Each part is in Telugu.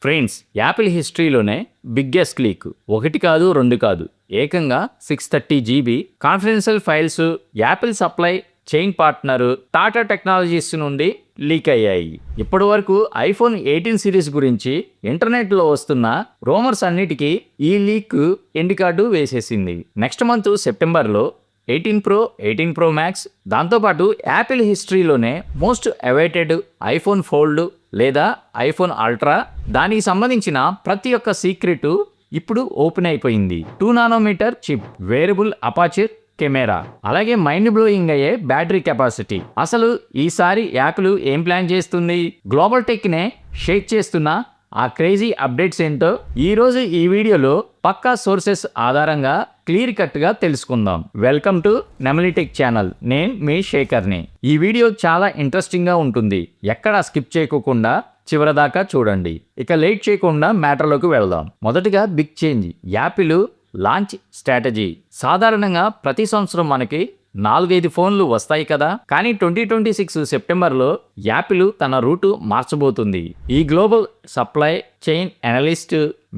ఫ్రెండ్స్, యాపిల్ హిస్టరీలోనే బిగ్గెస్ట్ లీక్ ఒకటి కాదు రెండు కాదు ఏకంగా 630 GB confidential files Apple supply chain partner Tata technologies నుండి లీక్ అయ్యాయి. ఇప్పటి వరకు ఐఫోన్ 18 సిరీస్ గురించి ఇంటర్నెట్లో వస్తున్న రూమర్స్ అన్నిటికీ ఈ లీక్ ఎండ్ కార్డు వేసేసింది. నెక్స్ట్ మంత్ సెప్టెంబర్లో 18 Pro, 18 Pro Max, దాంతోపాటు యాపిల్ హిస్టరీలోనే మోస్ట్ అవైటెడ్ ఐఫోన్ ఫోల్డ్ లేదా ఐఫోన్ అల్ట్రా, దానికి సంబంధించిన ప్రతి ఒక్క సీక్రెట్ ఇప్పుడు ఓపెన్ అయిపోయింది. 2 nm chip, variable aperture camera, అలాగే మైండ్ బ్లోయింగ్ అయ్యే బ్యాటరీ కెపాసిటీ. అసలు ఈసారి యాపిల్ ఏం ప్లాన్ చేస్తుంది? గ్లోబల్ టెక్నే షేక్ చేస్తున్న ఆ క్రేజీ అప్డేట్స్ ఏంటో ఈరోజు ఈ వీడియోలో పక్కా సోర్సెస్ ఆధారంగా క్లియర్ కట్గా తెలుసుకుందాం. Welcome to Nemalitech channel. నేను మీ శేఖర్ని. ఈ వీడియో చాలా ఇంట్రెస్టింగ్గా ఉంటుంది. ఎక్కడా స్కిప్ చేయకుండా చివరిదాకా చూడండి. ఇక లేట్ చేయకుండా మ్యాటర్లోకి వెళ్దాం. మొదటిగా big change, Apple launch strategy. సాధారణంగా ప్రతి సంవత్సరం మనకి 4-5 ఫోన్లు వస్తాయి కదా, కానీ 2026 సెప్టెంబర్లో యాపిల్ తన రూటు మార్చబోతుంది. ఈ global supply chain analyst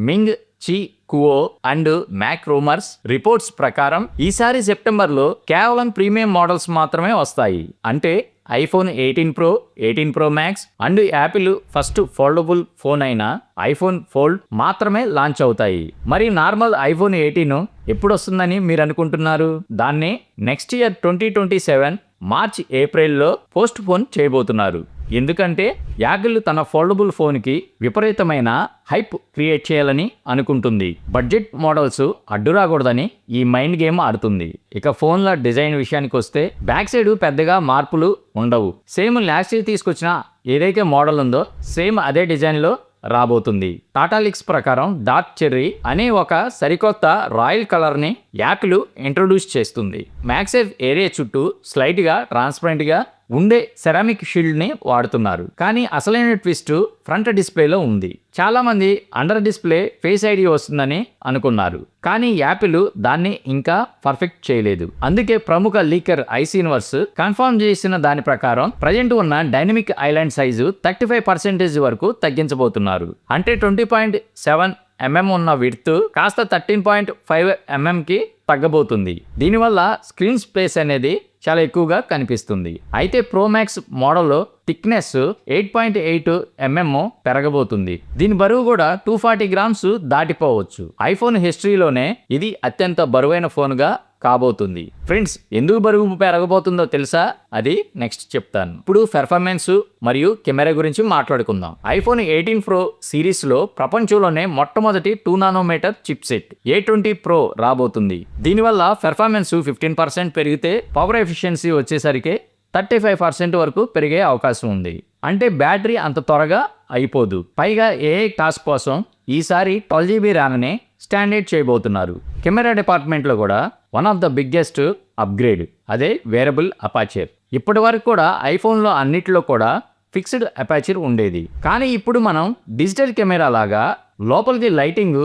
Ming చి కువో అండ్ మ్యాక్ రూమర్స్ రిపోర్ట్స్ ప్రకారం ఈసారి సెప్టెంబర్లో కేవలం ప్రీమియం మోడల్స్ మాత్రమే వస్తాయి. అంటే iPhone 18 Pro, 18 Pro Max and Apple first foldable phone అయిన ఐఫోన్ ఫోల్డ్ మాత్రమే లాంచ్ అవుతాయి. మరి నార్మల్ ఐఫోన్ 18 ఎప్పుడు వస్తుందని మీరు అనుకుంటున్నారు? దాన్ని నెక్స్ట్ ఇయర్ 2027 మార్చ్ ఏప్రిల్లో పోస్ట్ పోన్ చేయబోతున్నారు. ఎందుకంటే యాపిల్ తన ఫోల్డబుల్ ఫోన్కి విపరీతమైన హైప్ క్రియేట్ చేయాలని అనుకుంటుంది. బడ్జెట్ మోడల్స్ అడ్డు రాకూడదని ఈ మైండ్ గేమ్ ఆడుతుంది. ఇక ఫోన్ల డిజైన్ విషయానికి వస్తే బ్యాక్ సైడ్ పెద్దగా మార్పులు ఉండవు. సేమ్ లాస్ట్ ఇయర్ తీసుకొచ్చిన ఏదైతే మోడల్ ఉందో సేమ్ అదే డిజైన్లో రాబోతుంది. టాటా లీక్స్ ప్రకారం డార్క్ చెర్రీ అనే ఒక సరికొత్త రాయల్ కలర్ని యాపిల్ ఇంట్రొడ్యూస్ చేస్తుంది. మ్యాగ్సేఫ్ ఏరియా చుట్టూ స్లైట్గా ట్రాన్స్పరెంట్గా ఉండే సెరామిక్ షీల్డ్ని వాడుతున్నారు. కానీ అసలైన ట్విస్ట్ ఫ్రంట్ డిస్ప్లేలో ఉంది. చాలా మంది అండర్ డిస్ప్లే ఫేస్ ఐడి వస్తుందని అనుకున్నారు, కానీ యాపిల్ దాన్ని ఇంకా పర్ఫెక్ట్ చేయలేదు. అందుకే ప్రముఖ లీకర్ ఐసీనివర్స్ కన్ఫర్మ్ చేసిన దాని ప్రకారం ప్రజెంట్ ఉన్న డైనమిక్ ఐలాండ్ సైజు 35% వరకు తగ్గించబోతున్నారు. అంటే 20.7 mm ఉన్న విడ్త్ కాస్త 13.5 mm కి తగ్గబోతుంది. దీనివల్ల స్క్రీన్ స్పేస్ అనేది చాలా ఎక్కువగా కనిపిస్తుంది. అయితే ప్రోమాక్స్ మోడల్లో థిక్నెస్ 8.8 mm పెరగబోతుంది. దీని బరువు కూడా 240 grams దాటిపోవచ్చు. ఐఫోన్ హిస్టరీలోనే ఇది అత్యంత బరువైన ఫోన్గా కాబోతుంది. ఫ్రెండ్స్, ఎందుకు బరువు పెరగబోతుందో తెలుసా? అది నెక్స్ట్ చెప్తాను. ఇప్పుడు పెర్ఫార్మెన్స్ మరియు కెమెరా గురించి మాట్లాడుకుందాం. ఐఫోన్ 18 Pro సిరీస్లో ప్రపంచంలోనే మొట్టమొదటి 2 nm చిప్సెట్ A20 Pro రాబోతుంది. దీనివల్ల పెర్ఫార్మెన్స్ 15% పెరిగితే పవర్ ఎఫిషియన్సీ వచ్చేసరికి 35% వరకు పెరిగే అవకాశం ఉంది. అంటే బ్యాటరీ అంత త్వరగా అయిపోదు. పైగా ఏఐ టాస్క్ కోసం ఈసారి 12 GB ర్యామ్ని స్టాండర్డ్ చేయబోతున్నారు. కెమెరా డిపార్ట్మెంట్లో కూడా one of the biggest upgrade అదే వేరబుల్ అపాచర్. ఇప్పటి వరకు కూడా ఐఫోన్లో అన్నిటిలో కూడా ఫిక్స్డ్ అపాచర్ ఉండేది, కానీ ఇప్పుడు మనం డిజిటల్ కెమెరా లాగా లోపలికి లైటింగ్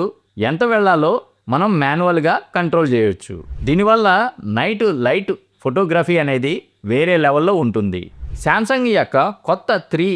ఎంత వెళ్లాలో మనం మాన్యువల్గా కంట్రోల్ చేయొచ్చు. దీనివల్ల నైట్ లైట్ ఫోటోగ్రఫీ అనేది వేరే లెవెల్లో ఉంటుంది. శాంసంగ్ యొక్క కొత్త 3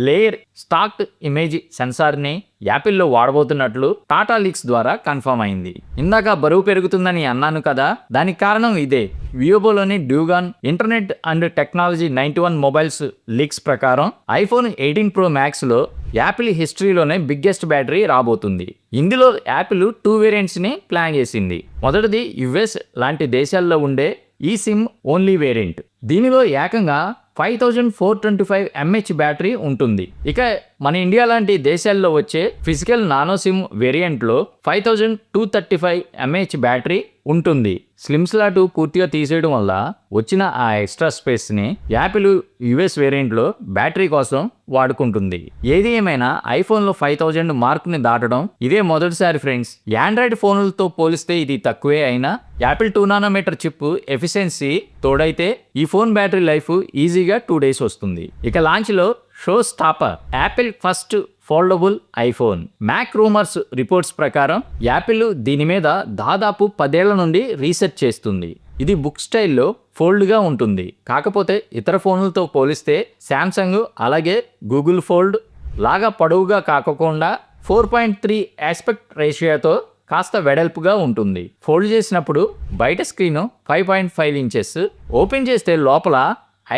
లేయర్ స్టాక్డ్ ఇమేజ్ సెన్సార్ని యాపిల్లో వాడబోతున్నట్లు టాటా లీక్స్ ద్వారా కన్ఫర్మ్ అయింది. ఇందాక బరువు పెరుగుతుందని అన్నాను కదా, దానికి కారణం ఇదే. వియోబోలోని డ్యూగాన్ internet and technology 91 mobiles leaks ప్రకారం ఐఫోన్ 18 Pro Maxలో యాపిల్ హిస్టరీలోనే బిగ్గెస్ట్ బ్యాటరీ రాబోతుంది. ఇందులో యాపిల్ 2 వేరియంట్స్ని ప్లాన్ చేసింది. మొదటిది యుఎస్ లాంటి దేశాల్లో ఉండే ఈ సిమ్ ఓన్లీ వేరియంట్. దీనిలో ఏకంగా 5425 mAh బ్యాటరీ ఉంటుంది. ఇక మన ఇండియా లాంటి దేశాల్లో వచ్చే ఫిజికల్ నానో సిమ్ వేరియంట్లో 5235 mAh బ్యాటరీ ఉంటుంది. స్లిమ్ స్లాట్ పూర్తిగా తీసేయడం వల్ల వచ్చిన ఆ ఎక్స్ట్రా స్పేస్ని యాపిల్ యుఎస్ వేరియంట్లో బ్యాటరీ కోసం వాడుకుంటుంది. ఏది ఏమైనా ఐఫోన్లో 5000 మార్క్ని దాటడం ఇదే మొదటిసారి ఫ్రెండ్స్. ఆండ్రాయిడ్ ఫోన్లతో పోలిస్తే ఇది తక్కువే అయినా యాపిల్ 2 nm చిప్ ఎఫిషియన్సీ తోడైతే ఈ ఫోన్ బ్యాటరీ లైఫ్ ఈజీగా 2 days వస్తుంది. ఇక లాంచ్లో show stopper Apple first foldable iPhone. Mac rumours reports ప్రకారం యాపిల్ దీని మీద దాదాపు 10 ఏళ్ల నుండి రీసెర్చ్ చేస్తుంది. ఇది బుక్ స్టైల్లో ఫోల్డ్గా ఉంటుంది. కాకపోతే ఇతర ఫోన్లతో పోలిస్తే శాంసంగ్ అలాగే గూగుల్ ఫోల్డ్ లాగా పొడవుగా కాకుండా 4.3 ఆస్పెక్ట్ రేషియోతో కాస్త వెడల్పుగా ఉంటుంది. ఫోల్డ్ చేసినప్పుడు బయట స్క్రీను 5.5 ఇంచెస్, ఓపెన్ చేస్తే లోపల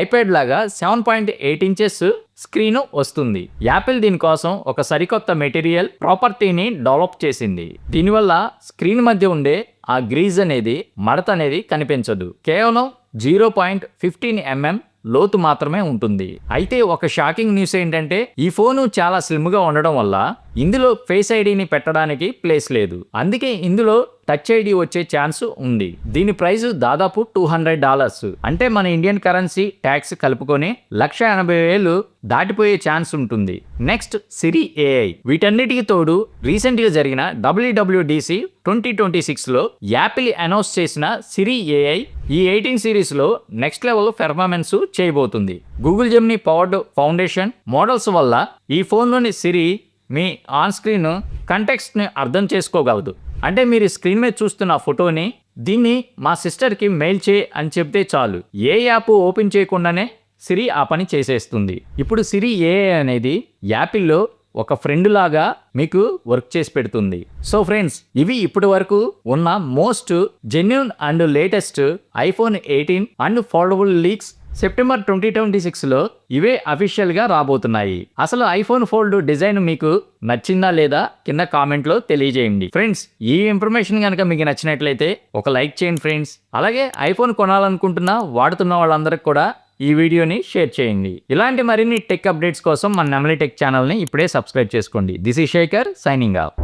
ఐప్యాడ్ లాగా 7.8 ఇంచెస్ స్క్రీను వస్తుంది. యాపిల్ దీనికోసం ఒక సరికొత్త మెటీరియల్ ప్రాపర్టీని డెవలప్ చేసింది. దీనివల్ల స్క్రీన్ మధ్య ఉండే ఆ గ్రీజ్ అనేది, మడత అనేది కనిపించదు. కేవలం 0.15 mm లోతు మాత్రమే ఉంటుంది. అయితే ఒక షాకింగ్ న్యూస్ ఏంటంటే ఈ ఫోను చాలా స్లిమ్ గా ఉండడం వల్ల ఇందులో ఫేస్ ఐడిని పెట్టడానికి ప్లేస్ లేదు. అందుకే ఇందులో టచ్ ఐడి వచ్చే ఛాన్స్ ఉంది. దీని ప్రైస్ దాదాపు $200, అంటే మన ఇండియన్ కరెన్సీ ట్యాక్స్ కలుపుకొని 1,80,000 దాటిపోయే ఛాన్స్ ఉంటుంది. నెక్స్ట్ సిరి ఏఐ. వీటన్నిటికి తోడు రీసెంట్ గా జరిగిన WWDC 2026లో యాపిల్ అనౌన్స్ చేసిన సిరి ఏఐ ఈ 18 సిరీస్ లో నెక్స్ట్ లెవెల్ పెర్ఫార్మెన్స్ చేయబోతుంది. Google Gemini powered foundation models వల్ల ఈ ఫోన్లోని సిరి మీ ఆన్ స్క్రీన్ కంటెక్స్ట్ని అర్థం చేసుకోగలదు. అంటే మీరు స్క్రీన్ మీద చూస్తున్న ఫోటోని దీన్ని మా సిస్టర్కి మెయిల్ చేయి అని చెప్తే చాలు, ఏ యాప్ ఓపెన్ చేయకుండానే సిరి ఆ పని చేసేస్తుంది. ఇప్పుడు సిరి ఏఐ అనేది యాపిల్లో ఒక ఫ్రెండ్ లాగా మీకు వర్క్ చేసి పెడుతుంది. సో ఫ్రెండ్స్, ఇవి ఇప్పటి వరకు ఉన్న most genuine and latest iPhone 18 and foldable leaks. September 2026లో ఇవే అఫీషియల్గా రాబోతున్నాయి. అసలు ఐఫోన్ ఫోల్డ్ డిజైన్ మీకు నచ్చిందా లేదా కింద కామెంట్లో తెలియజేయండి. ఫ్రెండ్స్, ఈ ఇన్ఫర్మేషన్ కనుక మీకు నచ్చినట్లయితే ఒక లైక్ చేయండి ఫ్రెండ్స్. అలాగే ఐఫోన్ కొనాలనుకుంటున్న వాడుతున్న వాళ్ళందరికీ కూడా ఈ వీడియోని షేర్ చేయండి. ఇలాంటి మరిన్ని టెక్ అప్డేట్స్ కోసం మన నెమలి టెక్ ఛానల్ని ఇప్పుడే సబ్స్క్రైబ్ చేసుకోండి. This is Shekhar signing of.